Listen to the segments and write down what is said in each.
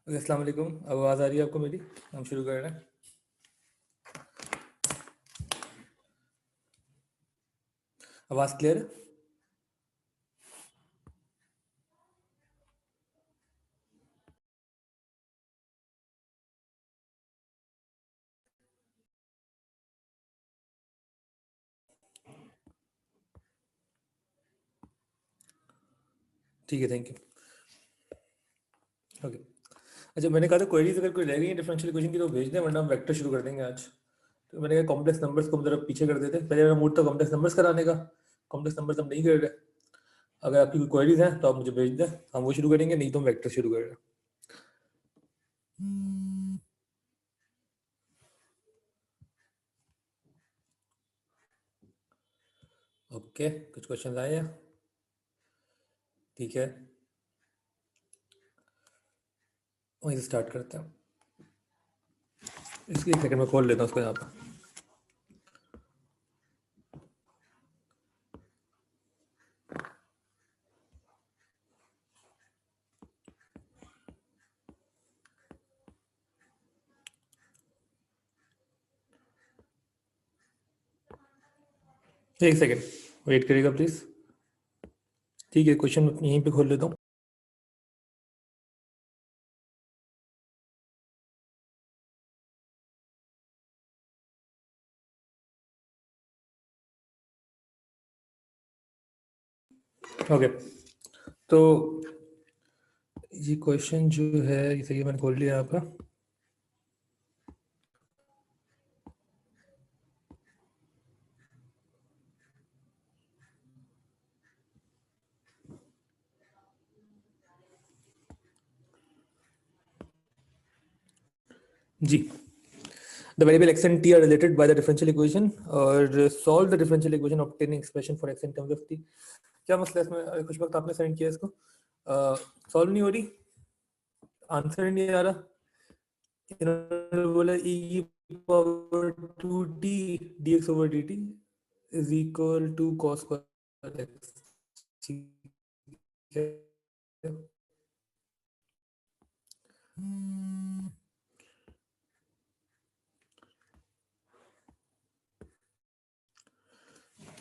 अस्सलाम वालेकुम। आवाज़ आ रही है आपको मेरी? हम शुरू कर रहे हैं। आवाज़ क्लियर है? ठीक है, थैंक यू। ओके। अच्छा, मैंने कहा था क्वेरीज अगर कोई रह गई है डिफरेंशियल इक्वेशन की तो भेज दें, वरना हम वेक्टर शुरू कर देंगे आज। तो मैंने कहा कॉम्प्लेक्स नंबर्स को हम जरा पीछे कर देते हैं। पहले मेरा मूड था कॉम्प्लेक्स नंबर्स कराने का, कॉम्प्लेक्स नंबर्स हम नहीं कर रहे। अगर आपकी कोई क्वेरीज हैं तो आप मुझे भेज दें, हम वो शुरू करेंगे, नहीं तो हम वेक्टर शुरू कर रहे हैं। ओके, कुछ क्वेश्चन आए हैं? ठीक है, वहीं से स्टार्ट करते हैं। इसकी एक सेकंड में खोल लेता हूँ उसको यहाँ पर। एक सेकंड वेट करिएगा प्लीज़। ठीक है, क्वेश्चन यहीं पे खोल लेता हूँ। ओके, तो ये क्वेश्चन जो है ये सही है, मैंने खोल लिया आपका। जी, the variable x and t are related by the differential equation और solve the differential equation obtaining expression for x in terms of t। क्या मसला है इसमें? कुछ वक्त आपने सेंड किया इसको, सॉल्व नहीं हो रही, आंसर नहीं आ रहा। इन्होंने बोला e की power 2t dx over dt is equal to cos square x। ठीक है,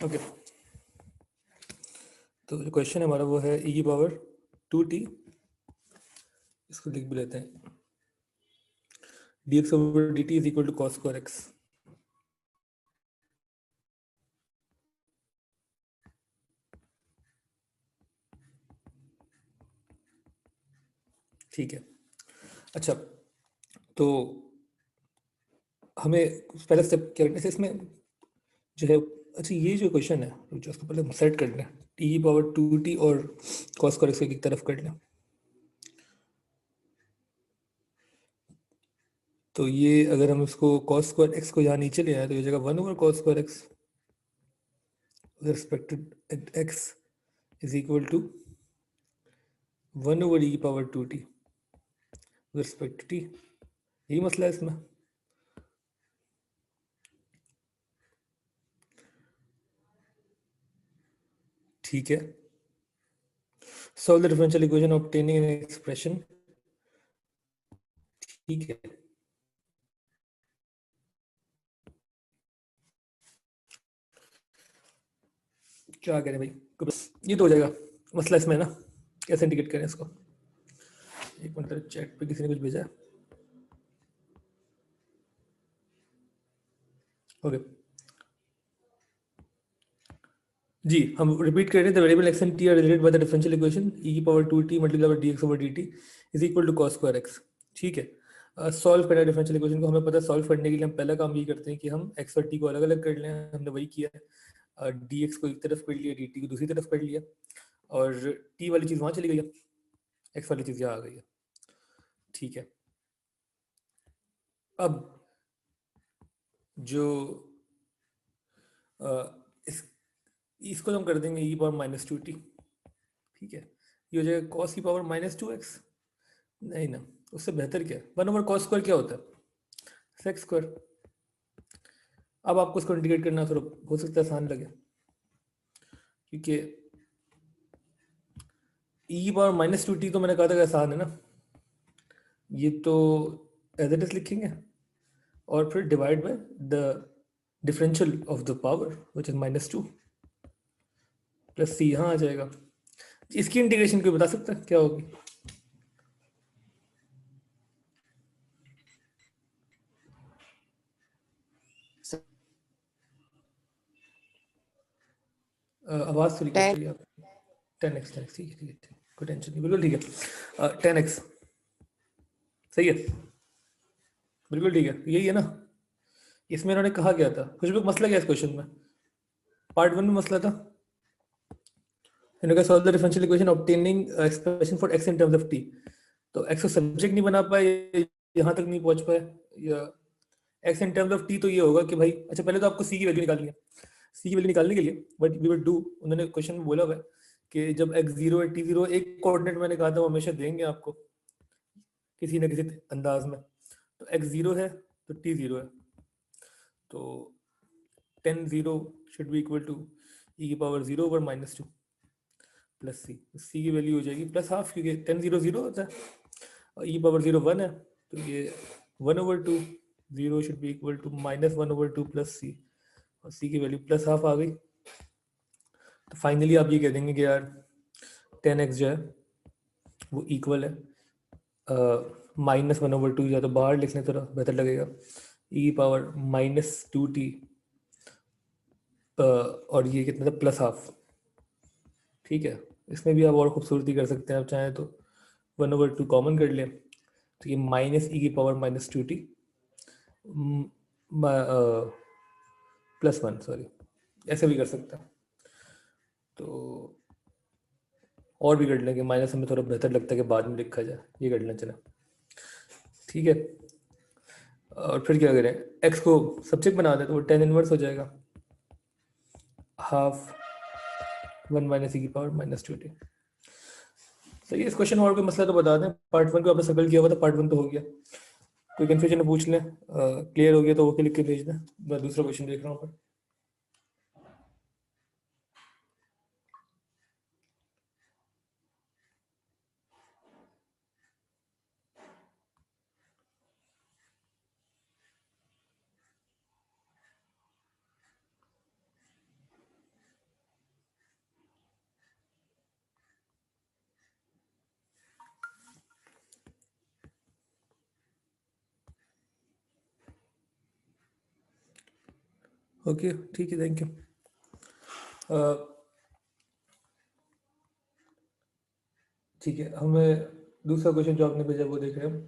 ओके। तो जो क्वेश्चन है हमारा वो है e की पावर 2t, इसको लिख भी लेते हैं, dx over dt is equal to cos square x। ठीक है, अच्छा तो हमें पहला स्टेप क्या करना है इसमें जो है। अच्छा, ये जो क्वेश्चन है जो उसको पहले सेट कर लें, टी पावर 2t और कॉस स्क्वायर एक्स एक तरफ कर लें। तो ये अगर हम इसको कॉस स्क्वायर एक्स को यहाँ नीचे ले आए तो ये जगह 1 over cos square X respected X is equal to 1 over e power 2t respect T. यही मसला है इसमें। ठीक है, solve the differential equation obtaining an expression. ठीक है, क्या करें भाई, ये तो हो जाएगा। मसला इसमें है ना, कैसे इंडिकेट करें इसको। एक मिनट, चैट पे किसी ने कुछ भेजा है। ओके जी, हम रिपीट कर रहे हैं। The variable X and T are related by the differential equation E की power 2t multiply by dx over dt is equal to cos square x। ठीक है, सॉल्व करना है डिफरेंशियल इक्वेशन को। हमें पता है सॉल्व करने के लिए हम पहला काम ये करते हैं कि हम x और t को अलग अलग कर लें। हमने वही किया है, dx को एक तरफ कर लिया, dt को दूसरी तरफ कर लिया, और t वाली चीज़ वहाँ चली गई है, x वाली चीज़ यहाँ आ गई है। ठीक है, अब जो इस इसको हम कर देंगे ई पावर माइनस 2t। ठीक है, ये हो जाएगा कॉस की पावर माइनस 2x। नहीं ना, उससे बेहतर क्या है, 1 ओवर कॉस स्क्वायर क्या होता है, सेक्स स्क्वायर। अब आपको उसको इंटीग्रेट करना थोड़ा हो सकता है आसान लगे, क्योंकि ई पावर माइनस 2t तो मैंने कहा था कि आसान है ना, ये तो एज इट इज लिखेंगे और फिर divide by the differential of the power which is -2 plus C यहाँ आ जाएगा। इसकी इंटीग्रेशन कोई बता सकता है क्या होगी? आवाज थोड़ी कट रही है। 10x 10x ठीक है कोई टेंशन नहीं, बिल्कुल ठीक है। 10x सही है, बिल्कुल ठीक है, यही है ना। इसमें इन्होंने कहा क्या था, कुछ भी मसला क्या है इस क्वेश्चन में? पार्ट 1 में मसला था इन्होंने solve the differential equation obtaining expression for x in terms of t। तो x को सब्जेक्ट नहीं बना पाए, यहाँ तक नहीं पहुंच पाए, या x in terms of t तो ये होगा कि भाई अच्छा पहले तो आपको c की वैल्यू निकालनी है। c की वैल्यू निकालने के लिए बट वी विल डू, उन्होंने क्वेश्चन में बोला हुआ है कि जब x0 है t0 एक कोऑर्डिनेट मैंने कहा था वो हमेशा देंगे आपको किसी ना किसी अंदाज में। तो x0 है तो t0 है, तो 10 0 should be equal to e की power 0 over -2 plus C. C की वैल्यू हो जाएगी प्लस हाफ, क्योंकि 10 0 0 होता है और e पावर 0 1 है, तो ये 1/2 0 should be equal to -1/2 plus C, और सी की वैल्यू प्लस हाफ आ गई। तो फाइनली आप ये कह देंगे कि यार 10x जो है वो इक्वल है -1/2, या तो बाहर लिखने थोड़ा बेहतर लगेगा, e पावर -2t और ये कितना था प्लस हाफ। ठीक है, इसमें भी आप और खूबसूरती कर सकते हैं, आप चाहें तो 1/2 कॉमन कर लें, तो ये -e की पावर -2t +1, सॉरी ऐसे भी कर सकते हैं। तो और भी कर लें कि माइनस हमें थोड़ा बेहतर लगता है कि बाद में लिखा जाए, ये कर लें चला, ठीक है। और फिर क्या करें, x को सब्जेक्ट बना दें तो वो 10 इनवर्स हो जाएगा, हाफ 1 - e की पावर -2t। सही है, इस क्वेश्चन और कोई मसला तो बता दें। पार्ट 1 को आपने सर्कल किया हुआ था, पार्ट 1 तो हो गया, कोई कन्फ्यूजन है पूछ लें, क्लियर हो गया तो ओके लिख के भेज दें। मैं दूसरा क्वेश्चन देख रहा हूँ पर ओके ठीक है, थैंक यू। ठीक है, हमें दूसरा क्वेश्चन जो आपने भेजा वो देख रहे हैं हम।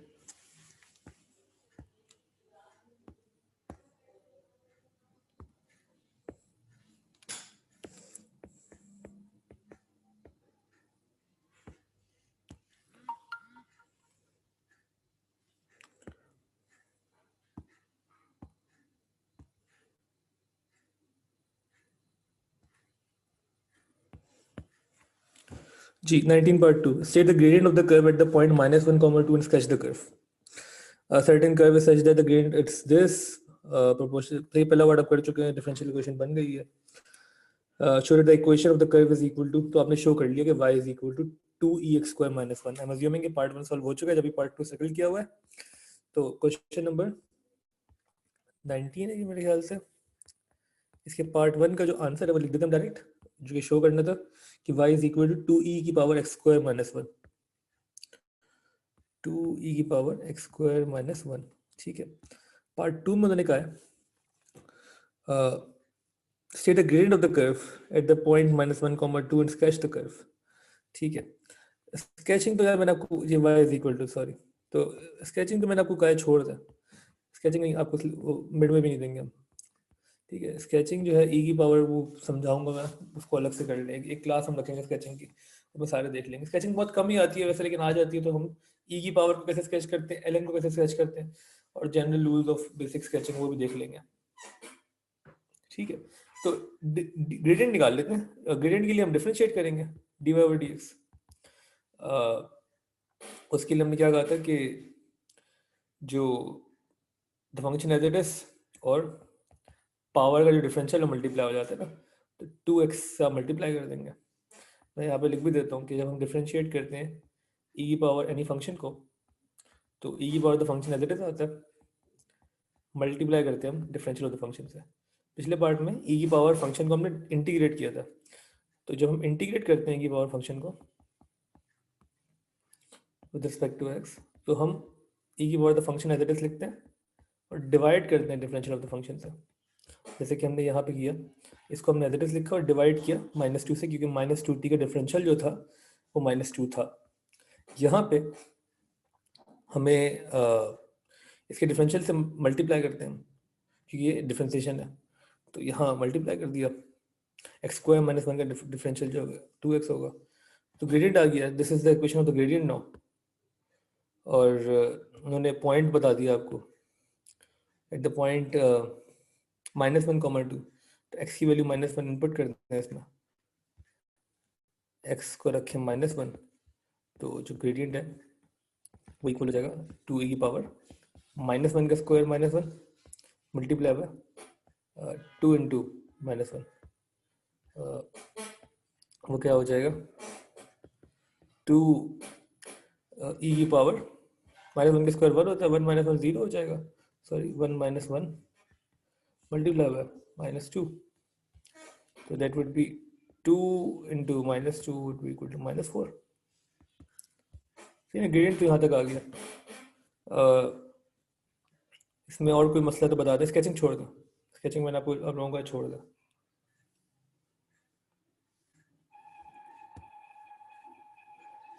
जी 19 part 2, state the gradient of the curve at the point -1, 2 and sketch the curve. A certain curve is such that the gradient it's this proportion, तो ये पहला वर्ड आप कर चुके हैं, डिफरेंशियल इक्वेशन बन गई है। show that the equation of the curve is equal to, तो आपने शो कर लिया कि y is equal to 2ex² - 1। I'm assuming कि पार्ट 1 सॉल्व हो चुका है, जब पार्ट 2 सेटल किया हुआ है। तो क्वेश्चन नंबर 19 है ये मेरे ख्याल से, इसके पार्ट 1 का जो आंसर है वो लिख देते हैं डायरेक्ट, जो कि शो करना था कि y is equal to 2e की पावर x² - 1, 2e की पावर x² - 1। ठीक है, पार्ट 2 में उन्होंने कहा है state the gradient of the curve at the point -1, 2 and sketch the curve। ठीक है, स्केचिंग तो यार मैंने आपको ये y is equal to, sorry, तो स्केचिंग तो मैंने आपको कहा है छोड़ दें, स्केचिंग नहीं आपको मिड में भी नहीं देंगे हम। ठीक है, स्केचिंग जो है e की पावर वो समझाऊंगा मैं, उसको अलग से कर लेंगे, एक क्लास हम रखेंगे स्केचिंग की, उसमें सारे देख लेंगे। स्केचिंग बहुत कम ही आती है वैसे, लेकिन आ जाती है तो हम e की पावर को कैसे स्केच करते हैं, ln को कैसे स्केच करते हैं, और general rules of basic sketching वो भी देख लेंगे। ठीक है, तो ग्रेडियंट निकाल लेते हैं। ग्रेडियंट के लिए हम डिफरेंशिएट करेंगे dy/dx। उसके लिए हमने क्या कहा था कि जो the function as it is और पावर का जो डिफरेंशियल है मल्टीप्लाई हो जाता है ना, तो 2x से मल्टीप्लाई कर देंगे। मैं यहाँ पे लिख भी देता हूँ कि जब हम डिफरेंशिएट करते हैं e की पावर एनी फंक्शन को, तो ई की power the function as it is आता है, मल्टीप्लाई करते हैं हम डिफरेंशियल ऑफ द फंक्शन से। पिछले पार्ट में ई की पावर फंक्शन को हमने इंटीग्रेट किया था, तो जब हम इंटीग्रेट करते हैं ई की पावर फंक्शन को विद रिस्पेक्ट टू एक्स, तो हम ई की power the function as it is लिखते हैं और डिवाइड करते हैं डिफरेंशियल ऑफ द फंक्शन से, जैसे कि हमने यहाँ पे किया। इसको हमने एज इट इज लिखा और डिवाइड किया -2 से, क्योंकि -2t का डिफरेंशियल जो था वो -2 था। यहाँ पे हमें इसके डिफरेंशियल से मल्टीप्लाई करते हैं हम, क्योंकि ये डिफरेंशिएशन है, तो यहाँ मल्टीप्लाई कर दिया। एक्स स्क्वायर माइनस 1 का डिफरेंशियल जो होगा 2x होगा, तो ग्रेडियंट आ गया। This is the equation of the gradient now. और उन्होंने पॉइंट बता दिया आपको एट द पॉइंट -1, 2, तो x की वैल्यू -1 इनपुट कर देते हैं इसमें, x को रखें -1, तो जो ग्रेडियंट है वो इक्वल हो जाएगा 2a की पावर -1 का स्क्वायर -1 मल्टीप्लाई बाय 2 इंटू -1, वो क्या हो जाएगा 2 e की पावर -1 का स्क्वायर 1 होता है, 1 -1 0 हो जाएगा, सॉरी 1 -1 मल्टीप्लाई बाय -2, तो that would be 2 into -2 would be equal to -4। ठीक है, ग्रेडियंट तो यहाँ तक आ गया। इसमें और कोई मसला तो बता दें, स्केचिंग छोड़ दो, स्केचिंग मैंने आपको अब लोगों का छोड़ दिया।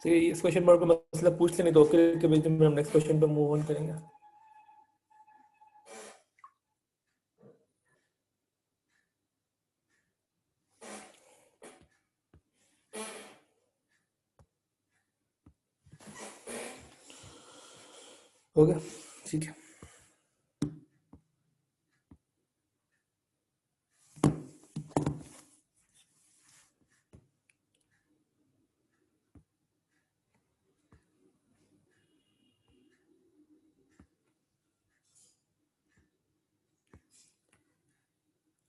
तो इस क्वेश्चन मार्क का मसला पूछ लेने दो, के बीच में हम नेक्स्ट क्वेश्चन पे मूव ऑन करेंगे। हो गया, ठीक है।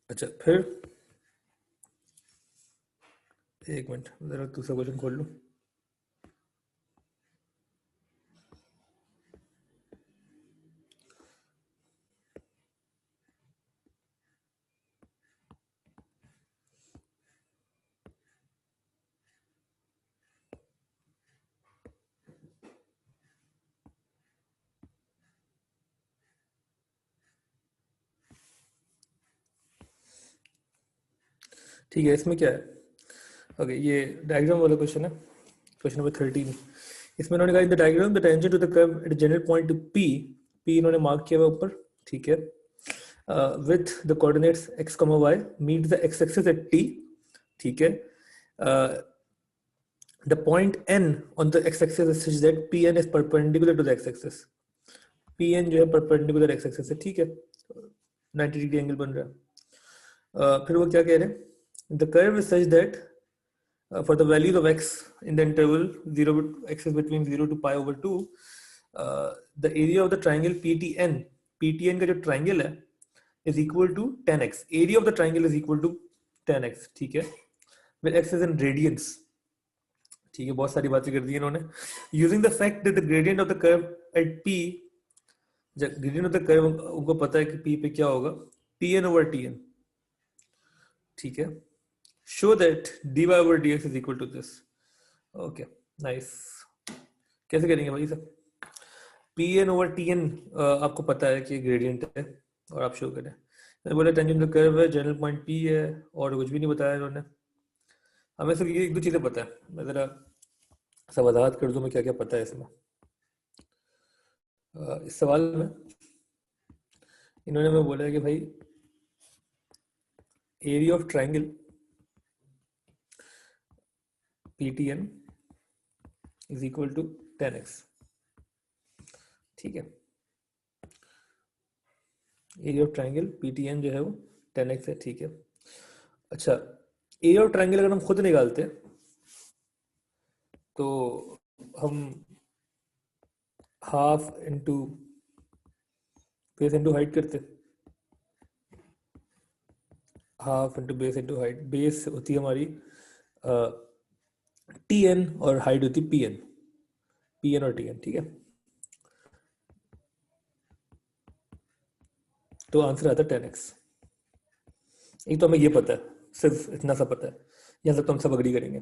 अच्छा, फिर एक मिनट जरा दूसरा क्वेश्चन खोल लूँ। ठीक है, इसमें क्या है, ओके ये डायग्राम वाला क्वेश्चन है, क्वेश्चन नंबर 13। इसमें उन्होंने कहा in the diagram the tangent to the curve at general point P, P इन्होंने मार्क किया हुआ ऊपर, ठीक है, with the coordinates x, y meet the x axis at t, ठीक है। The point n on the x-axis is such that Pn is perpendicular to the x-axis. Pn जो है perpendicular x-axis है, ठीक है, 90 डिग्री एंगल बन रहा है। फिर वो क्या कह रहे हैं, the curve is such that for the values of x in the interval 0 x is between 0 to pi over 2, the area of the triangle PTN का जो triangle है is equal to tan x. Area of the triangle is equal to tan x, ठीक है, where x is in radians, ठीक है। बहुत सारी बातें कर दी इन्होंने। Using the fact that the gradient of the curve at P, जब ग्रेडियंट ऑफ द कर्व उनको पता है कि पी पे क्या होगा, Pn ओवर Tn, ठीक है, show that dy over dx is equal to this. Okay nice, कैसे करेंगे भाई सब, Pn ओवर Tn आपको पता है कि ग्रेडियंट है और आप शो करें। मैंने बोला टेंजेंट ऑफ द कर्व है, जनरल पॉइंट P है, और कुछ भी नहीं बताया इन्होंने। हमें सिर्फ ये एक दो चीजें पता है, मैं जरा सब वजाहत कर दूं मैं क्या क्या पता है इसमें। इस सवाल में इन्होंने मैं बोला है कि भाई area of triangle PTN is equal to 10x, ठीक है। एरिया ऑफ ट्राइंगल PTN जो है वो 10x है, ठीक है। अच्छा, एरिया ऑफ ट्राइंगल अगर हम खुद निकालते तो हम half into base into height करते, half into base into height. Base होती है हमारी TN और हाइट होती है PN और TN, ठीक है। तो आंसर आता है 10x। एक तो हमें ये पता है, सिर्फ इतना सा पता है, यहाँ तक तो हम सब अग्री करेंगे।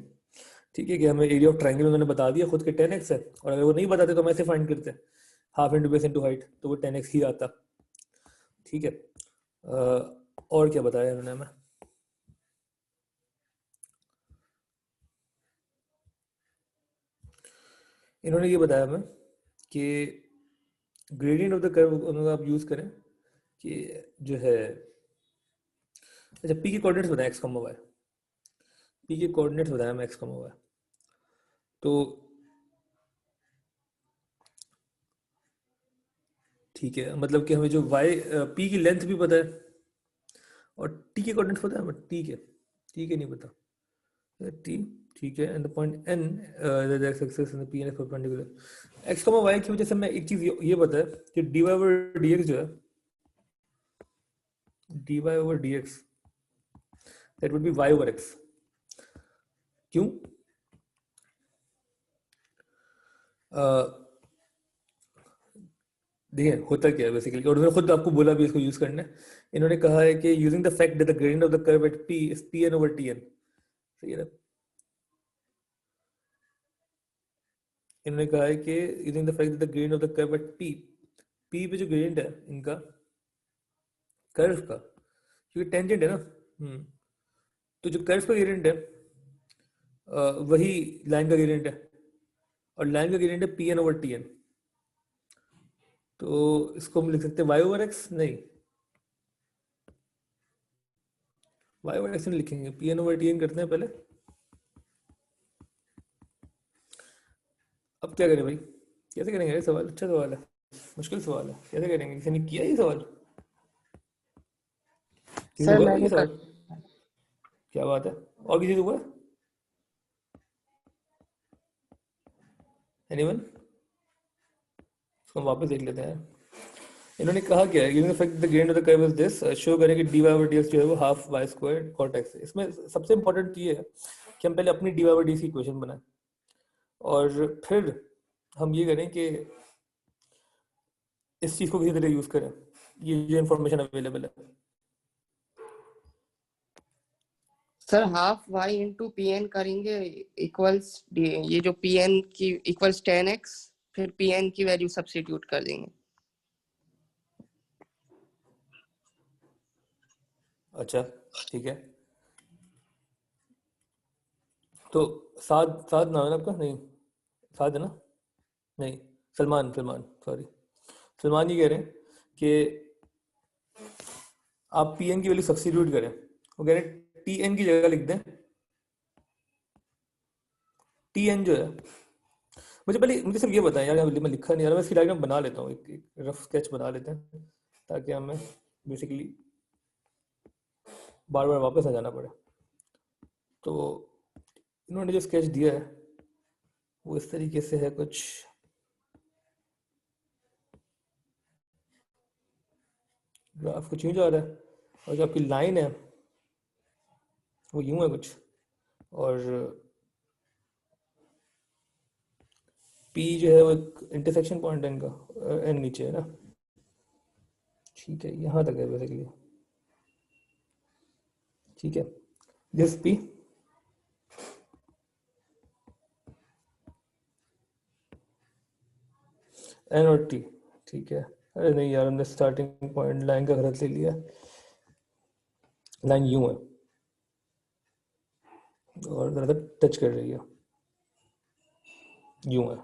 ठीक है कि हमें एरिया ऑफ ट्राइंगल उन्होंने बता दिया खुद के 10x है, और अगर वो नहीं बताते तो हम ऐसे फाइंड करते हैं half into base into height, तो वो 10x ही आता। ठीक है, और क्या बताया इन्होंने हमें? इन्होंने ये बताया हमें कि ग्रेडियंट ऑफ द कर्व आप यूज करें कि जो है, अच्छा पी के कोऑर्डिनेट्स बताएं एक्स कॉमा वाई, पी के कोऑर्डिनेट्स बताया हमें एक्स कॉमा वाई, तो ठीक है, मतलब कि हमें जो वाई पी की लेंथ भी पता है और टी के कोऑर्डिनेट्स पता है, बट टी के नहीं पता टी। ठीक है, and the point N the X axis and the P N X perpendicular X comma Y की वजह से मैं एक चीज ये पता है कि D Y over D X जो है, D Y over D X that would be Y over X. क्यों? देखिए होता क्या है बेसिकली, और उन्होंने खुद आपको बोला भी इसको यूज करना है। इन्होंने कहा है कि using the fact that the gradient of the curve at P is P N over T N. सही है ना? इन्होंने कहा है कि using the fact that the gradient of the curve at P, P पे जो ग्रेडियंट है इनका कर्व का, क्योंकि टेंजेंट है ना, तो जो कर्व का ग्रेडियंट है वही लाइन का ग्रेडियंट है, और लाइन का ग्रेडियंट है P N over T N. तो इसको हम लिख सकते हैं वाई ओवर एक्स, नहीं वाई ओवर एक्स नहीं लिखेंगे, P N over T N करते हैं पहले। अब क्या करें भाई, कैसे करेंगे ये सवाल? अच्छा सवाल है, मुश्किल सवाल है, कैसे करेंगे? किसी ने किया ये सवाल? किसी सर को मैंने ये कर, सवाल? क्या बात है, और किसी को हुआ? एनीवन? इसको हम वापस देख लेते हैं। इन्होंने कहा क्या है, given the fact the gradient of the curve is this, show करें कि dy ओवर dx जो है वो half y square cot x है। इसमें सबसे इंपॉर्टेंट ये है कि हम पहले अपनी dy ओवर dx की इक्वेशन बनाएं, और फिर हम ये करें कि इस चीज को किसी तरह यूज करें, ये जो इन्फॉर्मेशन अवेलेबल है। Sir half Y into P N करेंगे इक्वल्स ये जो पी एन की इक्वल्स 10x, फिर पी एन की वैल्यू सब्स्टिट्यूट कर देंगे। अच्छा ठीक है, तो साद साद नाम है ना आपका? नहीं साद है ना? नहीं, सलमान, सलमान सॉरी, सलमान ये कह रहे हैं कि आप पी एन की वैल्यू सब्स्टिट्यूट करें। वो कह रहे हैं टी एन की जगह लिख दें, टी एन जो है, मुझे सिर्फ ये बताएं यार, मैं लिखा नहीं यार, मैं इसकी डायग्राम बना लेता हूँ, एक रफ स्केच बना लेते हैं ताकि हमें बेसिकली बार बार वापस ना जाना पड़े। तो इन्होंने जो स्केच दिया है वो इस तरीके से है कुछ, ग्राफ कुछ यूँ जा रहा है, और जो आपकी लाइन है वो यूँ है कुछ, और पी जो है वो एक इंटरसेक्शन पॉइंट है इनका, एन नीचे है ना, ठीक है, यहाँ तक है बेसिकली। ठीक है, दिस पी, एन और टी। ठीक है, अरे नहीं यार, हमने स्टार्टिंग पॉइंट लाइन का गलत ले लिया, लाइन यूं है और ज़रा टच कर रही है, यूं है,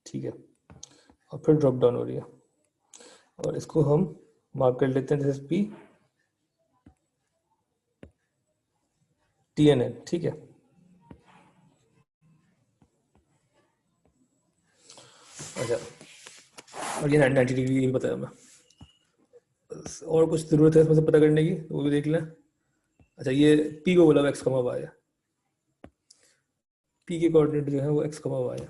ठीक है, और फिर ड्रॉप डाउन हो रही है, और इसको हम मार्क कर लेते हैं this P T N N. ठीक है, अच्छा, और ये 90 डिग्री ये भी बताया मैं, और कुछ ज़रूरत है इसमें से पता करने की वो भी देख लें। अच्छा, ये पी को बोला एक्स कमा वाई है, पी के कोऑर्डिनेट जो है वो एक्स कमा वाई है,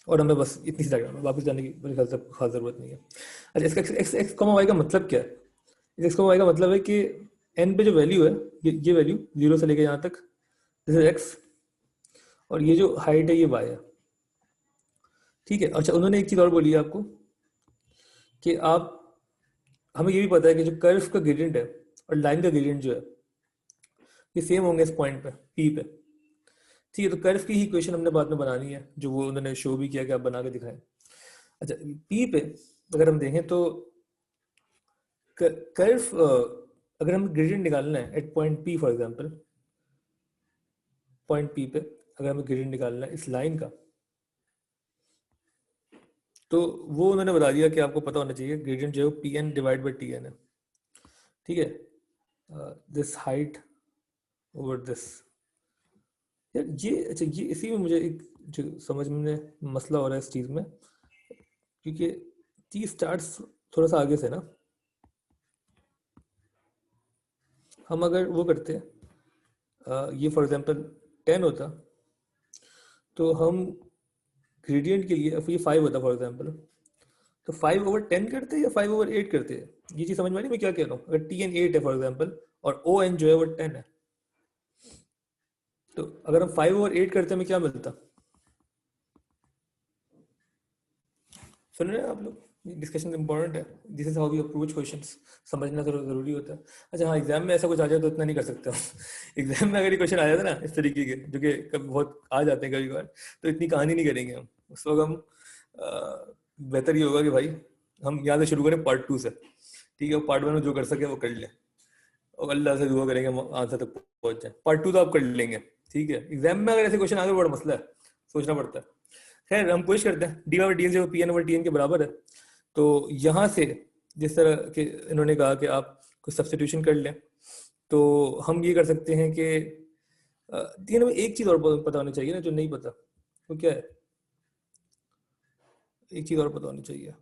और हमें बस इतनी सी डायग्राम है, वापस जाने की मेरे ख्याल से खास ज़रूरत नहीं है। अच्छा, इसका एक्स एक्स कमा वाई का मतलब क्या है? एक्स कमा वाई का मतलब है कि एन पे जो वैल्यू है, ये वैल्यू जीरो से लेके यहाँ तक, दिस इज एक्स, और ये जो हाइट है ये वाई है। ठीक है, अच्छा उन्होंने एक चीज़ और बोली है आपको कि आप, हमें ये भी पता है कि जो कर्व का ग्रेडियंट है और लाइन का ग्रेडियंट जो है ये सेम होंगे इस पॉइंट पे पी पे। ठीक है, तो कर्व की ही इक्वेशन हमने बाद में बनानी है, जो वो उन्होंने शो भी किया कि आप बना के दिखाएं। अच्छा, पी पे अगर हम देखें तो कर्व, अगर हम ग्रेडियंट निकालना है at point P for example, point P पे अगर हमें ग्रेडियंट निकालना है इस लाइन का, तो वो उन्होंने बता दिया कि आपको पता होना चाहिए ग्रेडियंट जो है P N divide by T N है। ठीक है, दिस हाइट ओवर दिस। यार ये, अच्छा ये इसी में मुझे एक जो समझ में मसला हो रहा है इस चीज़ में, क्योंकि चीज स्टार्ट्स थोड़ा सा आगे से ना। हम अगर वो करते हैं, ये फॉर एग्जांपल 10 होता, तो हम ग्रेडियंट के लिए ये 5 होता फॉर एग्जांपल, तो 5/10 करते हैं या 5/8 करते हैं, ये चीज़ समझ में आ रही है मैं क्या कह रहा हूँ। अगर टी एन 8 है फॉर एग्जांपल और ओ एन जो है वो 10 है, तो अगर हम 5/8 करते हैं हमें क्या मिलता? सुन रहे हैं आप लोग? डिस्कशन इंपॉर्टेंट है, this is how we approach questions, समझना थोड़ा जरूरी होता है। अच्छा हाँ, एग्जाम में ऐसा कुछ आ जाए तो इतना नहीं कर सकते हम एग्जाम में अगर ये क्वेश्चन आ जाता ना इस तरीके के, जो कि कभी बहुत आ जाते हैं कभी कभार, तो इतनी कहानी नहीं करेंगे हम उस वक्त। हम बेहतर ये होगा कि भाई हम यहाँ से शुरू करें पार्ट 2 से। ठीक है, पार्ट 1 में जो कर सके वो कर लें और अल्लाह से दुआ करेंगे हम आंसर तक पहुंच जाए। पार्ट 2 तो आप कर लेंगे। ठीक है, एग्जाम में अगर ऐसे क्वेश्चन आ गए बड़ा मसला है, सोचना पड़ता है। खैर हम कोशिश करते हैं, डी बाई डी एन जो P N over T N के बराबर है, तो यहाँ से जिस तरह के इन्होंने कहा कि आप कुछ सब्स्टिट्यूशन कर लें, तो हम ये कर सकते हैं कि तीन में एक चीज़ और पता होनी चाहिए ना जो नहीं पता, वो क्या है? एक चीज़ और पता होनी चाहिए,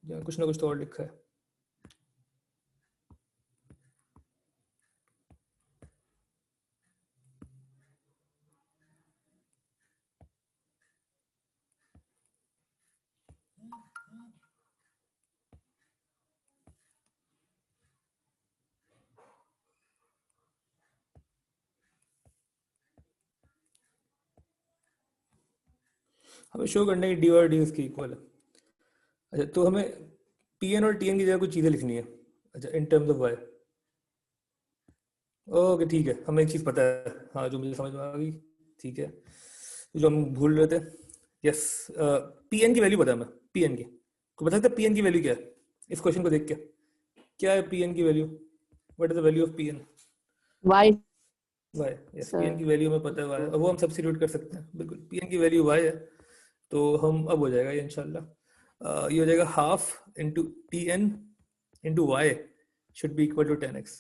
या कुछ ना कुछ तो और लिखा है। हमें शो करना है कि डी और डी इसके इक्वल है। अच्छा, तो हमें पी एन और टी एन की जगह कुछ चीज़ें लिखनी है। अच्छा, in terms of Y. Okay ठीक है, हमें एक चीज़ पता है, हाँ जो मुझे समझ में आ गई। ठीक है, जो हम भूल रहे थे, यस, पी एन की वैल्यू पता है हमें। पी एन की को बता सकते पी एन की वैल्यू क्या है? इस क्वेश्चन को देख के क्या है पी एन की value? What is the value of P N? Y Y. Yes, P N sir. की वैल्यू हमें पता है वाई, अब वो हम सब्स्टिट्यूट कर सकते हैं। बिल्कुल, पी एन की वैल्यू वाई है, तो हम अब हो जाएगा ये इंशाल्लाह। ये हो जाएगा half into T N into Y should be equal to 10x।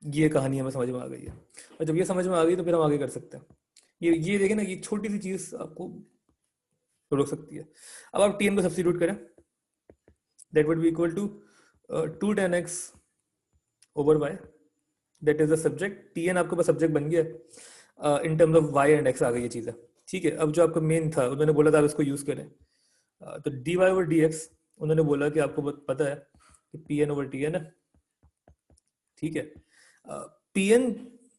ये कहानी हमें समझ में आ गई है, और जब ये समझ में आ गई तो फिर हम आगे कर सकते हैं। ये देखें ना, ये छोटी सी चीज़ आपको रोक सकती है। अब आप टी एन को सब्स्टिट्यूट करें, that would be equal to 2 10x over Y, that is the subject. T N आपके पास सब्जेक्ट बन गया, in terms of Y and X आ गई ये चीज़ है। ठीक है, अब जो आपका मेन था उन्होंने बोला था आप इसको यूज़ करें, तो D Y over D X उन्होंने बोला कि आपको पता है कि P N over T N है। ठीक है, पी एन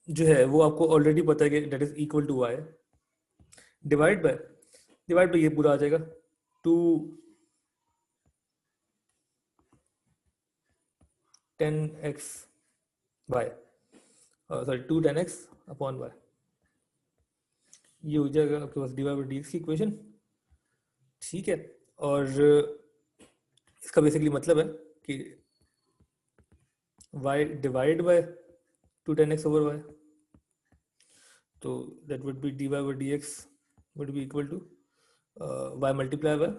जो है वो आपको ऑलरेडी पता है कि that is equal to y divide by ये पूरा आ जाएगा 2 10x Y, sorry 2 10x upon Y. ये हो जाएगा आपके पास D Y by D x की इक्वेशन। ठीक है, और इसका बेसिकली मतलब है कि y divide by 2 10x over y, तो that would be D Y by D x would be equal to y multiply by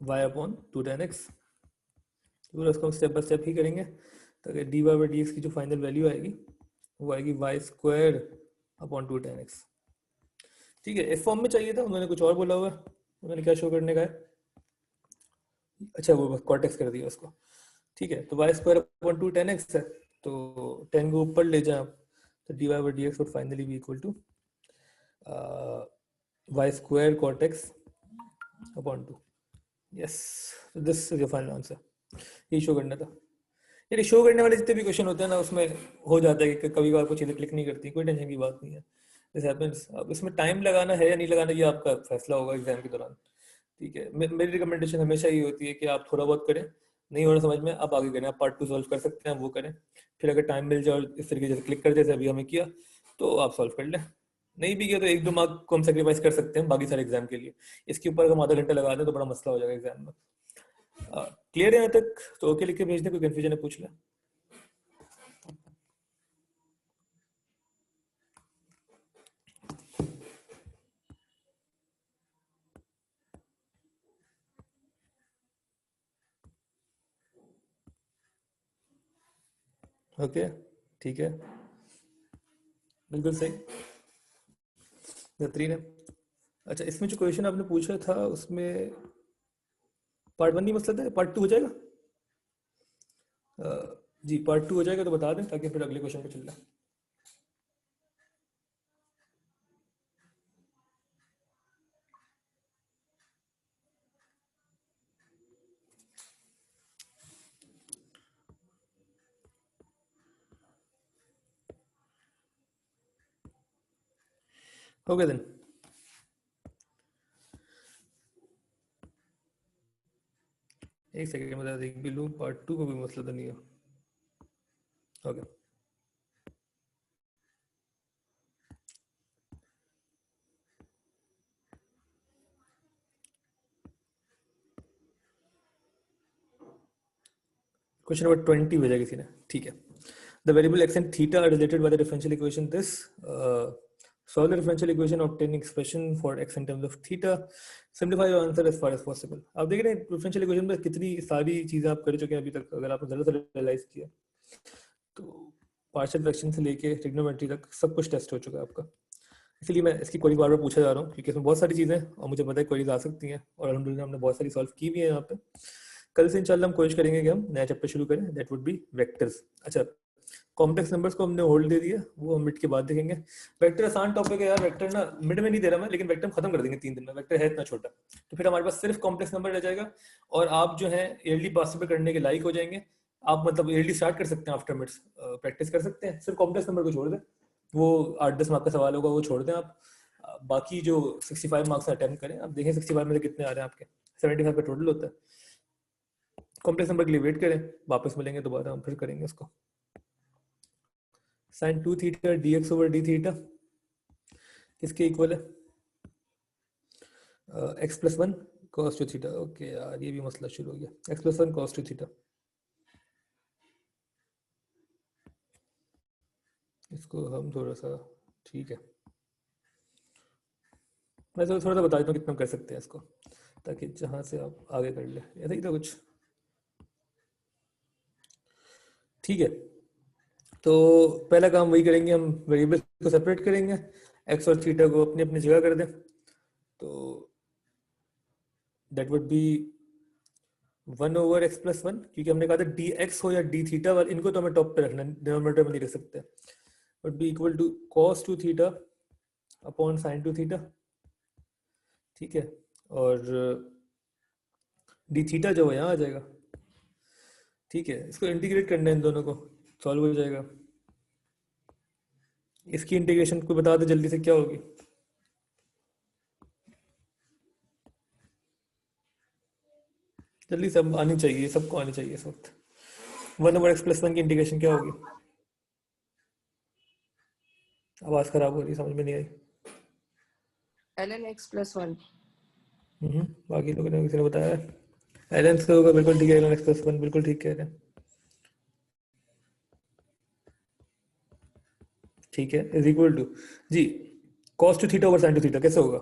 y upon 2 10x। तो इसको हम स्टेप बाय स्टेप ही करेंगे, तो D Y by D x की जो final value आएगी वो आएगी वाई स्क्वायर अपॉन 2 10x। ठीक है, इस फॉर्म में चाहिए था, उन्होंने कुछ और बोला हुआ है। उन्होंने क्या शो करने का है? अच्छा, वो कॉर्टेक्स कर दिया उसको। ठीक है, तो वाई स्क्वायर अपॉन 2 10x है, तो 10 को ऊपर ले जाए आप, तो D Y by D x would finally be equal to y square cot x upon 2। Yes, this is your final answer. ये शो करना था। यार शो करने वाले जितने भी क्वेश्चन होते हैं ना, उसमें हो जाता है कि कभी कभार कुछ चीज़ें क्लिक नहीं करती, कोई टेंशन की बात नहीं है, दिस हैपेंस। अब इसमें टाइम लगाना है या नहीं लगाना ये आपका फैसला होगा एग्जाम के दौरान। ठीक है, मेरी रिकमेंडेशन हमेशा ये होती है कि आप थोड़ा बहुत करें, नहीं हो रहा समझ में आप आगे करें, आप पार्ट 2 सॉल्व कर सकते हैं, वो करें, फिर अगर टाइम मिल जाए और इस तरीके से क्लिक कर जैसे अभी हमें किया तो आप सॉल्व कर लें, नहीं भी किया तो 1-2 मार्क को हम सेक्रीफाइस कर सकते हैं बाकी सारे एग्जाम के लिए। इसके ऊपर हम आधा घंटा लगा दें तो बड़ा मसला हो जाएगा एग्जाम में। क्लियर है यहाँ तक? तो ओके लिख के भेज दें, कोई कन्फ्यूजन है पूछ लें। ओके ठीक है, बिल्कुल सही, बेहतरीन है। अच्छा, इसमें जो क्वेश्चन आपने पूछा था उसमें पार्ट 1 नहीं मसला था, पार्ट 2 हो जाएगा? जी पार्ट 2 हो जाएगा तो बता दें ताकि फिर अगले क्वेश्चन पे चल जाए। हो गया दिन, एक सेकंड में बता देख भी लूँ, पार्ट 2 को कोई मसला तो नहीं है। हो गया। क्वेश्चन नंबर 20 भेजा किसी ने, ठीक है। The variable x and theta are related by the differential equation this. Solve the differential equation obtaining expression for x in terms of theta. Simplify your answer as far as possible. आप देख रहे हैं differential equation में कितनी सारी चीजें आप कर चुके हैं अभी तक, अगर आपने जरा सा रियलाइज किया तो पार्शियल फ्रैक्शन से लेके ट्रिग्नोमेट्री तक सब कुछ टेस्ट हो चुका है आपका। इसलिए मैं इसकी क्वेरी बार बार पूछा जा रहा हूँ क्योंकि इसमें बहुत सारी चीज़ें और मुझे पता है क्वेरीज आ सकती हैं और अल्हम्दुलिल्लाह हमने बहुत सारी सॉल्व की भी है यहाँ पे। कल से इंशाल्लाह हम कोशिश करेंगे कि हम नया चैप्टर शुरू करें, दैट वुड बी वेक्टर्स। अच्छा, कॉम्प्लेक्स नंबर्स को हमने होल्ड दे दिया, वो हम मिड के बाद देखेंगे। वेक्टर आसान टॉपिक है यार, वेक्टर ना मिड में नहीं दे रहा मैं, लेकिन वेक्टर खत्म कर देंगे 3 दिन में, वेक्टर है इतना छोटा, तो फिर हमारे पास सिर्फ कॉम्प्लेक्स नंबर रह जाएगा और आप जो है ईयरली पार्टिसिपेट करने के लायक हो जाएंगे। आप मतलब ईयरली स्टार्ट कर सकते हैं, आफ्टर मिड्स प्रैक्टिस कर सकते हैं, सिर्फ कॉम्प्लेक्स नंबर को छोड़ दें, वो 8-10 मार्क का सवाल होगा, वो छोड़ दें आप। बाकी जो 65 मार्क्स अटेम्प्ट करें, आप देखें 65 में से कितने आ रहे हैं आपके, 75 का टोटल होता है। कॉम्प्लेक्स नंबर के लिए वेट करें, वापस मिलेंगे दोबारा हम फिर करेंगे इसको। Sine 2 theta dx over d theta किसके इक्वल है? x plus 1 cos 2 theta. Okay यार ये भी मसला शुरू हो गया, x प्लस 1 cos 2 थीटा। इसको हम थोड़ा सा, ठीक है मैं तो थोड़ा सा बता देता हूँ कितना कर सकते हैं इसको, ताकि जहाँ से आप आगे कर ले, ऐसा ही था कुछ। ठीक है, तो पहला काम वही करेंगे, हम वेरिएबल्स को सेपरेट करेंगे, x और थीटा को अपनी अपनी जगह कर दें, तो that would B 1 over x plus 1, क्योंकि हमने कहा था dx हो या d थीटा वाले, इनको तो हमें टॉप पे रखना, डिनोमिनेटर में नहीं रख सकते, would be equal to cos 2 theta upon sin 2 theta. ठीक है, और डी थीटा जो है यहाँ आ जाएगा। ठीक है, इसको इंटीग्रेट करना है, इन दोनों को सॉल्व हो जाएगा। इसकी इंटीग्रेशन को बता दो जल्दी से क्या होगी। जल्दी सब आनी चाहिए, सबको आनी चाहिए इस वक्त। 1 ओवर x प्लस 1 की इंटीग्रेशन क्या होगी? आवाज खराब हो रही, समझ में नहीं आई। ln x plus 1। बाकी लोगों ने किसी ने बताया एलन से होगा, बिल्कुल ठीक है, एलन x प्लस 1 बिल्कुल ठीक कह रहे हैं। ठीक है, इज इक्वल टू जी cos 2 theta over sin 2 theta कैसे होगा?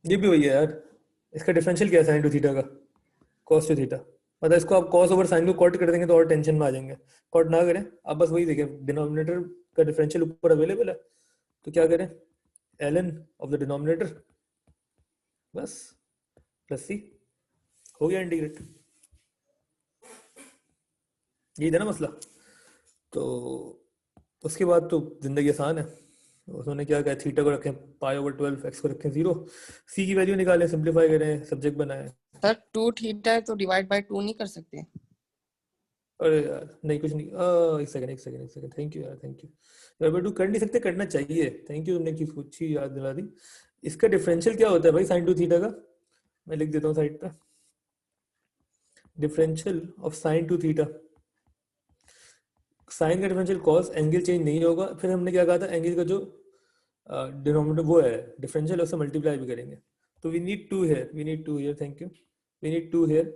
ये भी वही है यार, इसका डिफरेंशियल क्या है sin 2 थीटा का? cos 2 थीटा, मतलब इसको आप cos ओवर sin को कॉट कर देंगे तो और टेंशन में आ जाएंगे। कॉट ना करें, आप बस वही देखें, डिनोमिनेटर का डिफरेंशियल ऊपर अवेलेबल है, तो क्या करें, ln ऑफ द डिनोमिनेटर बस प्लस सी, हो गया इंटीग्रेट। यही था ना मसला, तो उसके बाद तो जिंदगी आसान है। उन्होंने क्या कहा, थीटा को रखें पाई ओवर 12, एक्स को रखें 0, सी की वैल्यू निकालें, सिंप्लीफाई करें, सब्जेक्ट बनाएं। सर 2 थीटा है तो डिवाइड बाय 2 नहीं कर सकते? अरे यार नहीं कुछ नहीं, एक सेकंड, थैंक यू यार, थैंक यू यार, बट कर नहीं सकते, करना चाहिए, थैंक यू, तुमने चीज पूछी याद दिला दी। इसका डिफरेंशियल क्या होता है भाई साइन टू थीटा का? मैं लिख देता हूँ साइड पे, differential of sine two theta. Sine का डिफरेंशियल कॉस, एंगल चेंज नहीं होगा। फिर हमने क्या कहा था, एंगल का जो डिनोमिनेटर वो है डिफरेंशियल, उससे मल्टीप्लाई भी करेंगे। तो we need two here, we need two here, thank you, we need two here.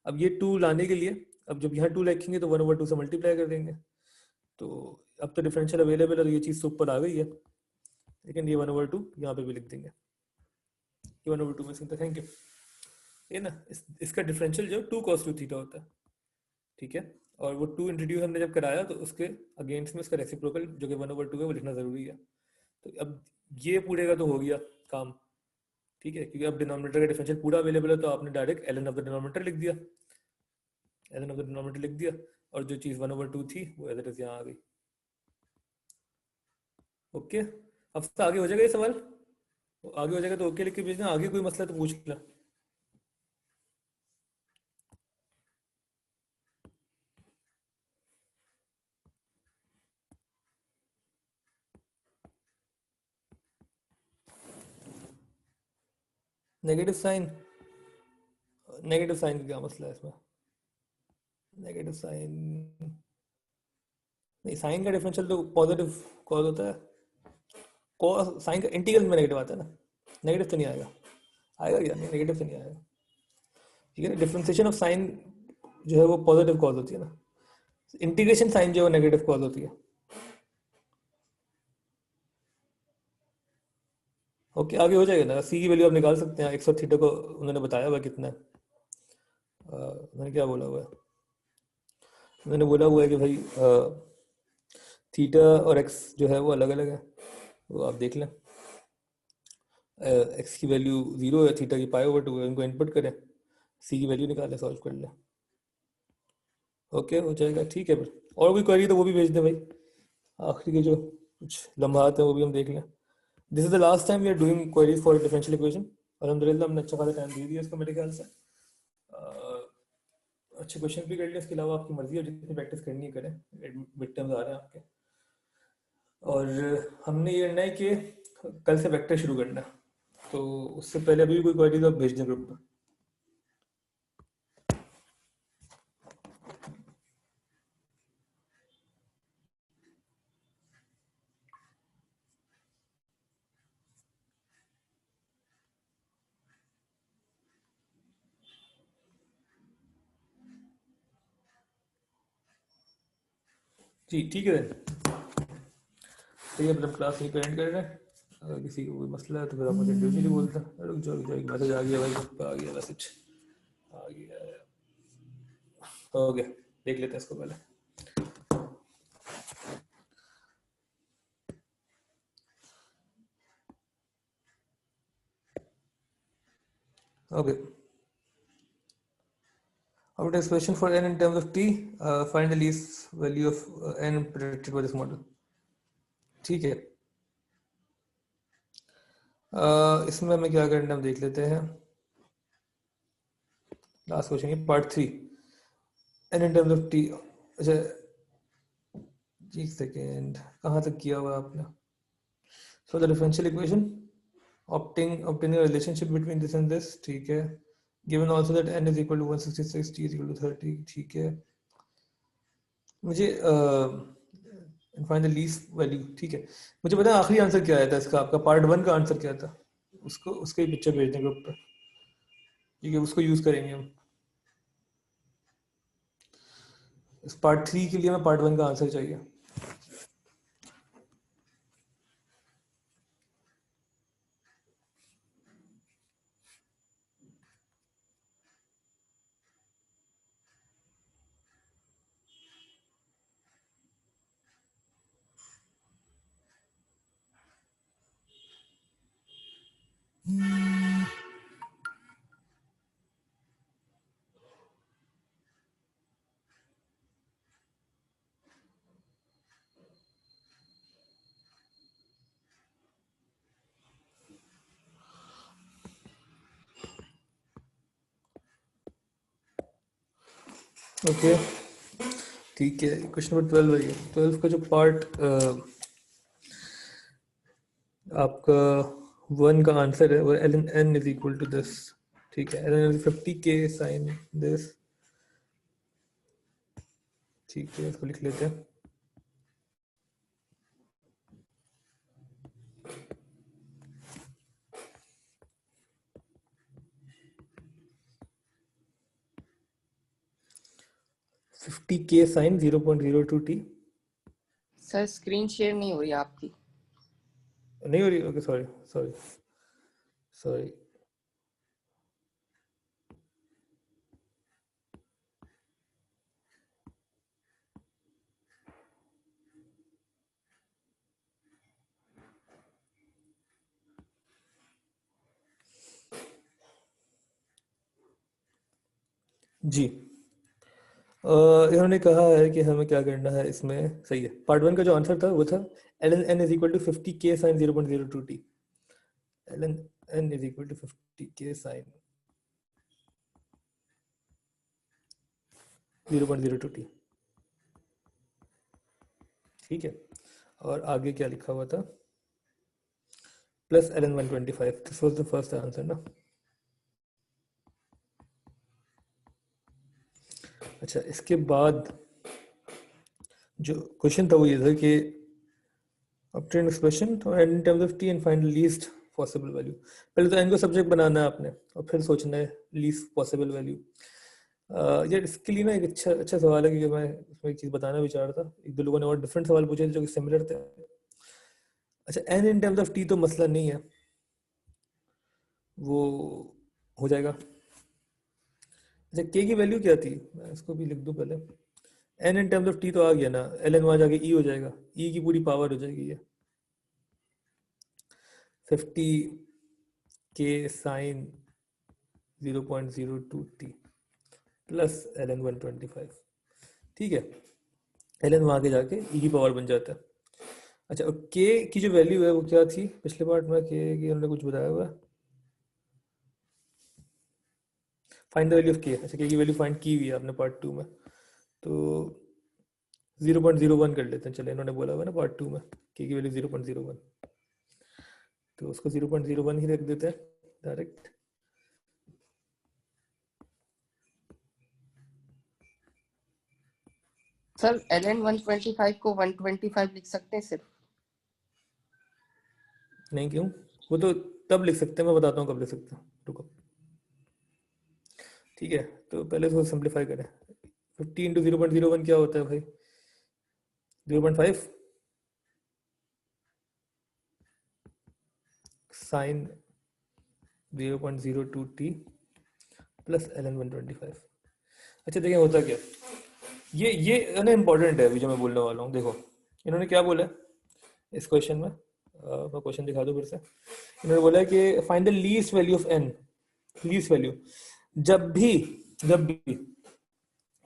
अब ये टू लाने के लिए, अब जब यहाँ टू लिखेंगे तो 1/2 से मल्टीप्लाई कर देंगे। तो अब तो डिफरेंशियल अवेलेबल है, तो ये चीज़ तो ऊपर आ गई है, लेकिन ये 1/2 यहाँ पे भी लिख देंगे, ये 1/2 में सिंपल, थैंक यू। ये ना इसका डिफरेंशियल जो 2 cos 2 थीटा होता है, ठीक है। और वो 2 इंट्रोड्यूस हमने जब कराया तो उसके अगेंस्ट में उसका रेसिप्रोकल जो कि 1/2 है वो लिखना जरूरी है। तो अब ये पूरे का तो हो गया काम, ठीक है, क्योंकि अब डिनोमिनेटर का डिफरेंशियल पूरा अवेलेबल है, तो आपने direct ln of the denominator लिख दिया, ln ऑफ द डिनोमिनेटर लिख दिया, और जो चीज़ 1/2 थी वो एज इट इज यहाँ आ गई। ओके, अब से आगे हो जाएगा ये सवाल, आगे हो जाएगा तो ओके लिख के भेजना, आगे कोई मसला तो पूछ लेना। नेगेटिव साइन, नेगेटिव साइन का क्या मसला है इसमें? नेगेटिव साइन नहीं, साइन का डिफरेंशियल तो पॉजिटिव कॉस होता है, कॉस साइन का इंटीग्रल में नेगेटिव आता है ना, नेगेटिव तो नहीं आएगा, आएगा क्या? नहीं, नेगेटिव तो नहीं आएगा, ठीक है ना। डिफरेंशिएशन ऑफ साइन जो है वो पॉजिटिव कॉज होती है ना, इंटीग्रेशन साइन जो है वो नेगेटिव कॉज होती है। ओके, आगे हो जाएगा ना, सी की वैल्यू आप निकाल सकते हैं, एक्स और थीटा को उन्होंने बताया हुआ कितना है, उन्होंने क्या बोला हुआ है, उन्होंने बोला हुआ है कि भाई थीटा और एक्स जो है वो अलग अलग है, वो आप देख लें, एक्स की वैल्यू 0 है, थीटा की π/2 है, इनको इनपुट करें, सी की वैल्यू निकालें, सॉल्व कर लें, ओके हो जाएगा, ठीक है। फिर और कोई क्वेरी तो वो भी भेज दें भाई, आखिरी के जो कुछ लम्हात हैं वो भी हम देख लें। This is the last time we are doing queries for differential equation, अल्हम्दुलिल्लाह हमने अच्छा खासा टाइम दे दिया इसको मेरे ख्याल से, अच्छे क्वेश्चन भी कर लिए, इसके अलावा आपकी मर्जी है, जितनी प्रैक्टिस करनी है करें, मिड टर्म्स आ रहे हैं आपके, और हमने ये करना है कि कल से वेक्टर शुरू करना है, तो उससे पहले अभी भी कोई क्वेरी तो आप भेज दें ग्रुप में। जी ठीक है, तो ये मतलब क्लास यहीं पे एंड कर रहे हैं, अगर किसी को कोई मसला है तो फिर आप मुझे इंडिविजुअली बोलते हैं। रुक जाओ, एक मैसेज आ गया भाई, आ गया मैसेज, आ गया, हो गया, देख लेते हैं इसको पहले। Okay, our expression for n in terms of t, find the least value of n predicted by this model, ठीक है। इसमें हमें क्या करना है हम देख लेते हैं, लास्ट क्वेश्चन है part 3, n in terms of t। अच्छा एक सेकेंड, कहाँ तक किया हुआ आपने? So the differential equation obtaining a relationship between this and this, ठीक है, given also that n is equal to 166, t is equal to 30, ठीक है। मुझे find the least value, ठीक है। मुझे पता है आखिरी आंसर क्या आया था इसका, आपका पार्ट 1 का आंसर क्या था, उसको उसका ही पिक्चर भेज दें ग्रुप पर, ठीक है, उसको यूज करेंगे हम। इस पार्ट 3 के लिए हमें पार्ट 1 का आंसर चाहिए। ओके ठीक है, क्वेश्चन नंबर 12 है, 12 का जो पार्ट आपका वन का आंसर है वो ln n is equal to this, ठीक है, ln 50k साइन दिस, ठीक है, इसको लिख लेते हैं। फिफ्टी के sign 0.02t। Sir screen share नहीं हो रही आपकी। नहीं हो रही, ओके सॉरी सॉरी सॉरी। जी इन्होंने कहा है कि हमें क्या करना है इसमें, सही है, पार्ट वन का जो आंसर था वो था ln n is equal to 50k sine 0.02t, ln n is equal to 50k sine 0.02t, ठीक है। और आगे क्या लिखा हुआ था, plus ln 125, this was the first answer ना। अच्छा, इसके बाद जो क्वेश्चन था वो ये था कि obtain expression और n in terms of t and find the least possible value। पहले तो n को सब्जेक्ट बनाना है आपने और फिर सोचना है least possible value। यार इसके लिए ना एक अच्छा अच्छा सवाल है, क्योंकि मैं इसमें एक चीज़ बताना भी चाह रहा था, एक दो लोगों ने और डिफरेंट सवाल पूछे थे जो कि सिमिलर थे। अच्छा, n in terms of t तो मसला नहीं है, वो हो जाएगा। अच्छा, k की वैल्यू क्या थी, मैं इसको भी लिख दूं पहले। n in terms of t तो आ गया ना, ln वहाँ जाके e हो जाएगा, e की पूरी पावर हो जाएगी ये 50k sine 0.02t plus ln 125, ठीक है। ln वहाँ के जाके e की पावर बन जाता है। अच्छा, और k की जो वैल्यू है वो क्या थी पिछले पार्ट में, k की उन्होंने कुछ बताया हुआ है, find the value of k। अच्छा, k की वैल्यू फाइंड की हुई है आपने पार्ट टू में, तो 0.01 कर लेते हैं, चले, इन्होंने बोला हुआ ना पार्ट टू में k की वैल्यू 0.01, तो उसको 0.01 ही रख देते हैं डायरेक्ट। सर ln 125 को 125 लिख सकते हैं सिर्फ। नहीं, क्यों, वो तो तब लिख सकते हैं, मैं बताता हूँ कब लिख सकते हैं, रुको, ठीक है। तो पहले इसको सिंप्लीफाई करें, 50 इंटू 0.01 क्या होता है भाई, 0.5 साइन 0.02t प्लस ln 125। अच्छा देखिए होता क्या, ये ना इम्पोर्टेंट है अभी जो मैं बोलने वाला हूँ। देखो इन्होंने क्या बोला है इस क्वेश्चन में, मैं क्वेश्चन दिखा दूँ फिर से। इन्होंने बोला है कि find the least value of n, least value, जब भी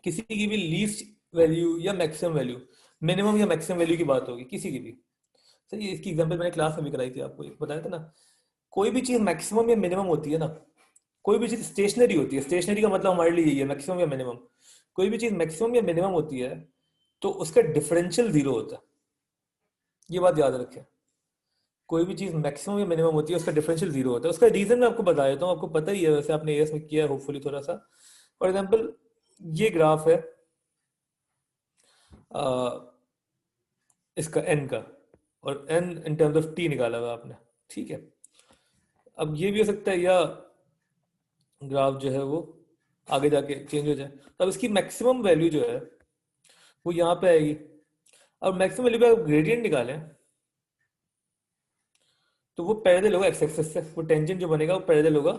किसी की भी लीस्ट वैल्यू या मैक्सिमम वैल्यू, मिनिमम या मैक्सिमम वैल्यू की बात होगी किसी की भी, सही है, इसकी एग्जांपल मैंने क्लास में भी कराई थी, आपको एक बताया था ना। कोई भी चीज मैक्सिमम या मिनिमम होती है ना, कोई भी चीज स्टेशनरी होती है, स्टेशनरी का मतलब हमारे लिए यही है मैक्सिमम या मिनिमम, कोई भी चीज मैक्सिमम या मिनिमम होती है तो उसका डिफरेंशियल जीरो होता है, ये बात याद रखें। कोई भी चीज मैक्सिमम या मिनिमम होती है उसका डिफरेंशियल जीरो होता है। उसका रीजन मैं आपको बता देता हूँ, आपको पता ही है वैसे, आपने एएस में किया है होपफुली थोड़ा सा। फॉर एग्जाम्पल ये ग्राफ है इसका n का, और n in terms of t निकाला हुआ आपने, ठीक है। अब ये भी हो सकता है या ग्राफ जो है वो आगे जाके चेंज हो जाए, तो अब इसकी मैक्सिमम वैल्यू जो है वो यहाँ पे आएगी। अब मैक्सिमम वैल्यू का ग्रेडियंट निकालें तो वो पैरेलल होगा एक्स एक्सिस से, वो टेंजेंट जो बनेगा वो पैरेलल होगा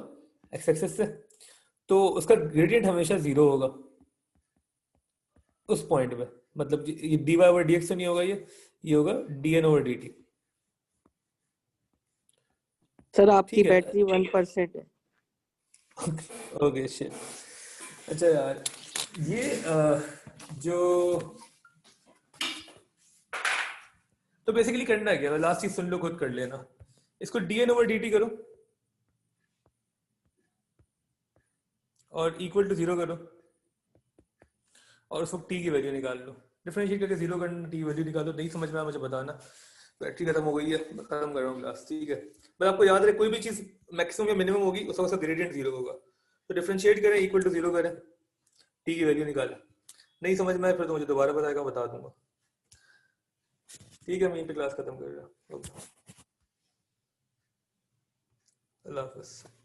एक्स एक्सिस से, तो उसका ग्रेडियंट हमेशा जीरो होगा उस पॉइंट में। मतलब ये dy ओवर dx तो नहीं होगा, ये होगा dn ओवर dt, सर आपकी ठीक है। बैटरी 1% है। Okay shit. अच्छा यार, ये जो, तो बेसिकली करना है क्या, लास्ट चीज सुन लो खुद कर लेना, इसको dn ओवर dt करो और इक्वल टू जीरो करो और उसको t की वैल्यू निकाल लो, डिफरेंशिएट करके जीरो करना, t वैल्यू निकालो, नहीं समझ में आया मुझे बताना। बैटरी खत्म हो गई है, मैं खत्म कर रहा हूँ क्लास, ठीक है। बस आपको याद रहे कोई भी चीज मैक्सिमम या मिनिमम होगी उसका ग्रेडियंट जीरो होगा, तो डिफरेंशिएट करें, इक्वल टू जीरो करें, टी की वैल्यू निकालें। नहीं समझ में आए फिर तो मुझे दोबारा बताएगा, बता दूंगा, ठीक है। मैं यहीं पे क्लास खत्म कर रहा हूँ, अल्लाह हाफिज़।